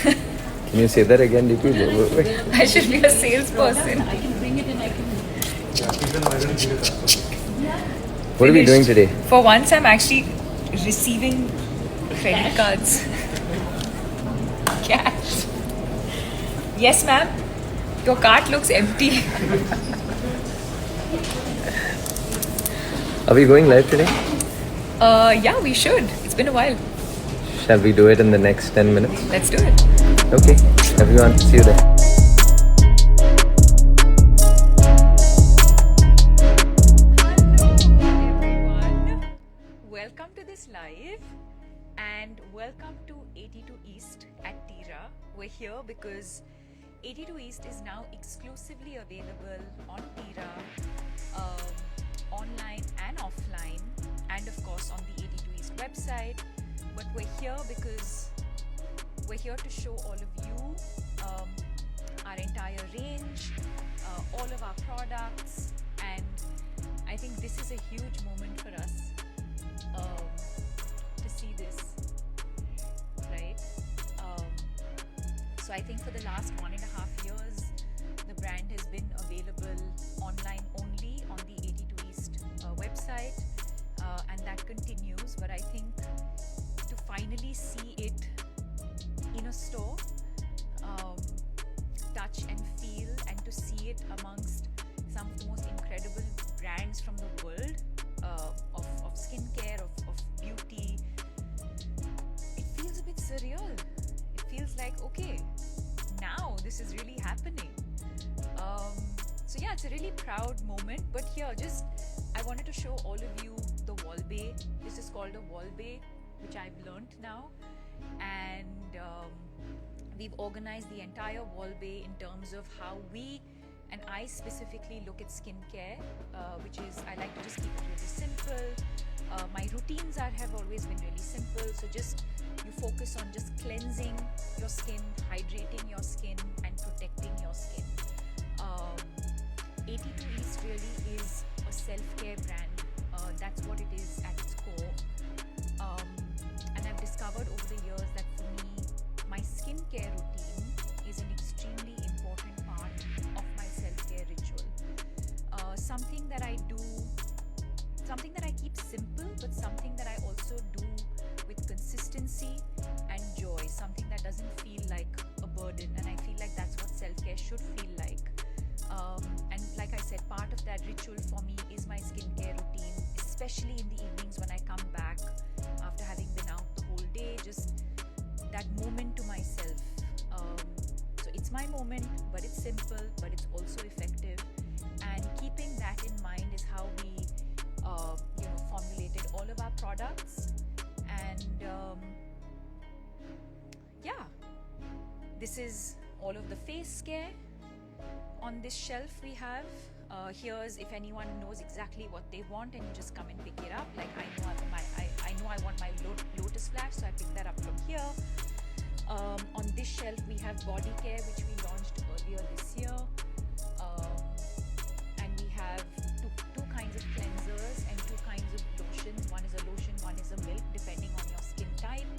Can you say that again, Deepi? I should be a salesperson. What are we doing today? For once, I'm actually receiving credit cards. Cash. Yes, ma'am. Your cart looks empty. Are we going live today? Yeah, we should. It's been a while. Shall we do it in the next 10 minutes? Let's do it. Okay. Everyone, see you there. Everyone, welcome to this live and welcome to 82 East at Tira. We're here because 82 East is now exclusively available on Tira, online and offline, and of course on the 82 East website. But we're here because we're here to show all of you our entire range, all of our products, and I think this is a huge moment for us to see this, right? So I think for the last 1.5 years, the brand has been available online only on the 82 East website, and that continues. But I think to finally see it in a store, touch and feel, and to see it amongst some of the most incredible brands from the world of skincare, of beauty, it feels a bit surreal. It feels like, okay, now this is really happening. So yeah, it's a really proud moment. But here, just I wanted to show all of you the wall bay. This is called a wall bay, which I've learnt now, and we've organized the entire wall bay in terms of how we and I specifically look at skincare, which is I like to just keep it really simple. My routines have always been really simple, so just you focus on just cleansing your skin, hydrating your skin, and protecting your skin. 82 East really is a self-care brand. That's what it is at its core. And I've discovered over the years that for me, my skincare routine is an extremely important part of my self-care ritual. Something that I do, something that I keep simple, but something that I also do with consistency and joy, something that doesn't feel like a burden. And I feel like that's what self-care should feel like. And like I said, part of that ritual for me is my skincare routine, especially in the evenings when I come back after having been out the whole day, just that moment to myself. So it's my moment, but it's simple, but it's also effective. And keeping that in mind is how we formulated all of our products. And yeah, this is all of the face care. On this shelf we have, here's if anyone knows exactly what they want and you just come and pick it up. Like I know I want my Lotus Flash, so I picked that up from here. On this shelf we have body care, which we launched earlier this year, and we have two kinds of cleansers and two kinds of lotions. One is a lotion, one is a milk, depending on your skin type.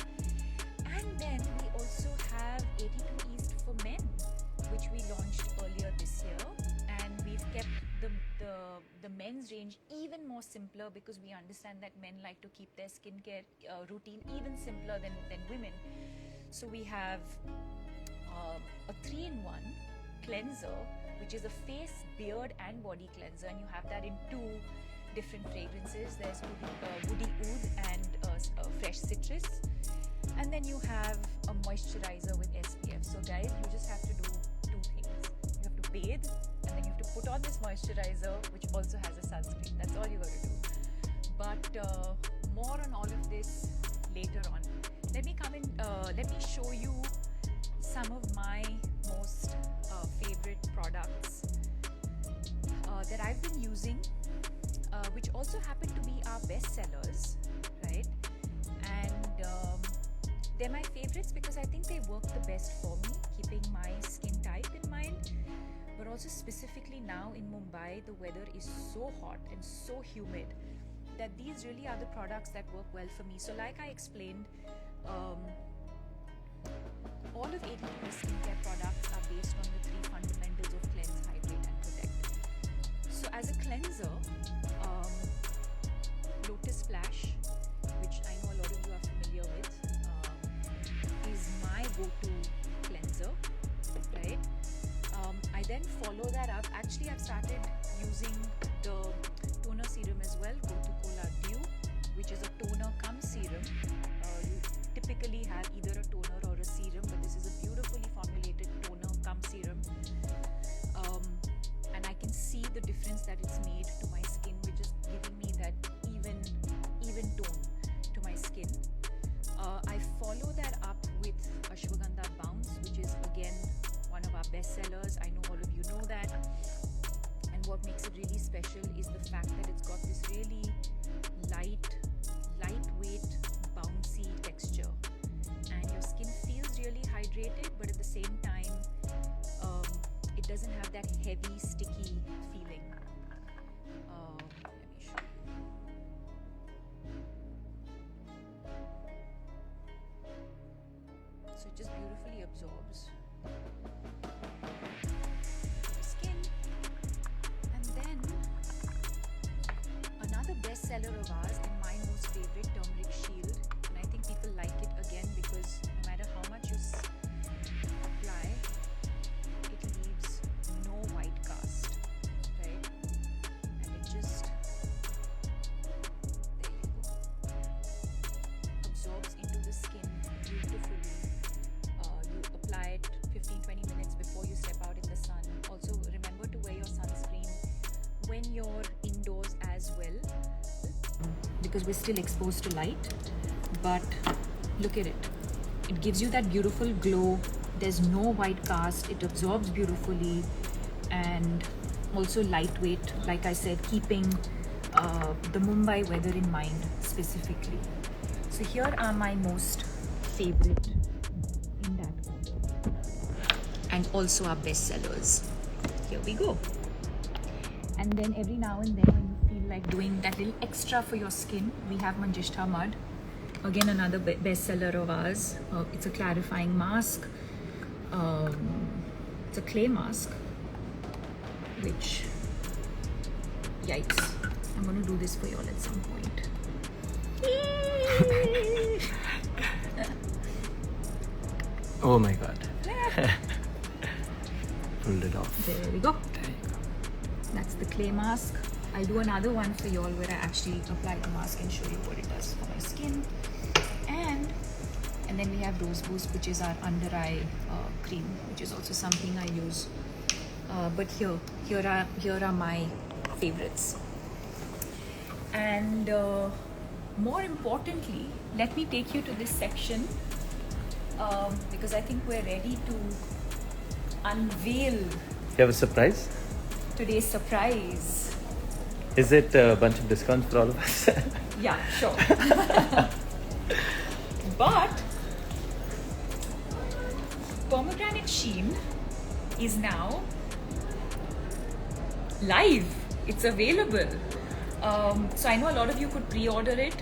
And then we also have 82 East for men, which we launched earlier this year, and we've kept the men's range even more simpler because we understand that men like to keep their skincare routine even simpler than women. So we have a 3-in-1 cleanser, which is a face, beard and body cleanser, and you have that in 2 different fragrances. There's woody oud and fresh citrus, and then you have a moisturizer with SPF. So guys, you just have to do 2 things. You have to bathe, and then you have to put on this moisturizer, which also has a sunscreen. That's all you got to do. But more on all of this later on. Let me show you some of my most favorite products that I've been using, which also happen to be our best sellers, right? And they're my favorites because I think they work the best for me, keeping my skin type in mind. But also specifically now in Mumbai, the weather is so hot and so humid that these really are the products that work well for me. So like I explained, all of ATP skincare products are based on the 3 fundamentals of cleanse, hydrate and protect. So as a cleanser, Lotus Splash, which I know a lot of you are familiar with, is my go-to cleanser, right? I then follow that up. Actually, I've started using the toner serum as well, Gotu-Kola Dew, which is a toner cum serum. You typically have either a toner or a serum, but this is a beautifully formulated toner cum serum. And I can see the difference that it's made to my skin, which is giving me that even tone to my skin. I follow that up with Ashwagandha Bounce, which is again one of our best sellers. I know all of you know that. And what makes it really special is the fact that it's got this really lightweight, bouncy texture. And your skin feels really hydrated, but at the same time, it doesn't have that heavy, sticky feeling. Let me show you. So it just beautifully absorbs the skin. And then another bestseller of ours and my most favorite, Turmeric Shield. And I think people like it again because no matter how much you apply, it leaves no white cast, right? And it just, there you go, absorbs into the skin beautifully. You apply it 15-20 minutes before you step out in the sun. Also remember to wear your sunscreen when you're indoors as well, because we're still exposed to light. But look at it, it gives you that beautiful glow. There's no white cast, it absorbs beautifully, and also lightweight, like I said, keeping the Mumbai weather in mind specifically. So here are my most favorite in that order, and also our best sellers. Here we go. And then every now and then when you feel like doing that little extra for your skin, we have Manjistha Mud, again another bestseller of ours. It's a clarifying mask. It's a clay mask, which, yikes, I'm going to do this for y'all at some point. Oh my god. Pulled it off. There we go. There you go. That's the clay mask. I'll do another one for y'all where I actually apply the mask and show you what it does for my skin. And then we have Rose Boost, which is our under eye cream, which is also something I use. But here are my favorites. And more importantly, let me take you to this section because I think we're ready to unveil You have a surprise? today's surprise. Is it a bunch of discounts for all of us? Yeah, sure. But Pomegranate Sheen is now live. It's available. So I know a lot of you could pre-order it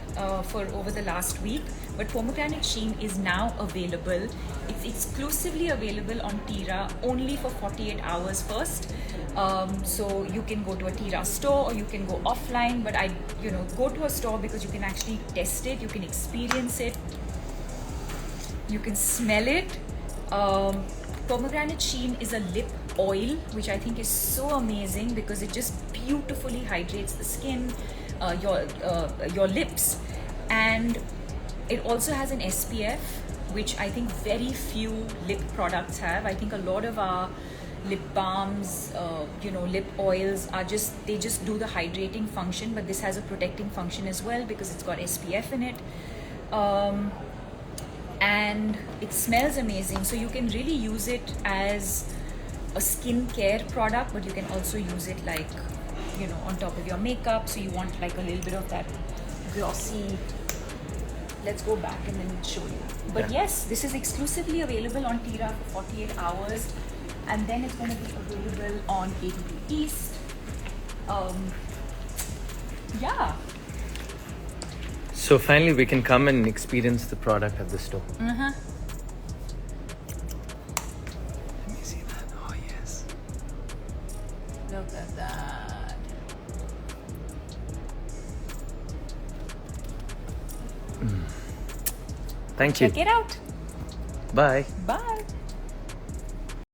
for over the last week, but Pomegranate Sheen is now available. It's exclusively available on Tira only for 48 hours first. So you can go to a Tira store or you can go offline, but go to a store because you can actually test it, you can experience it, you can smell it. Pomegranate Sheen is a lip oil, which I think is so amazing because it just beautifully hydrates the skin, your lips, and it also has an SPF, which I think very few lip products have. I think a lot of our lip balms, lip oils they just do the hydrating function, but this has a protecting function as well because it's got SPF in it. And it smells amazing, so you can really use it as a skincare product, but you can also use it like on top of your makeup, so you want like a little bit of that glossy. Let's go back and then show you. But yes, this is exclusively available on Tira for 48 hours, and then it's going to be available on ATP East. Yeah. So finally we can come and experience the product at the store. Look at that. Thank you. Check it out. Bye. Bye.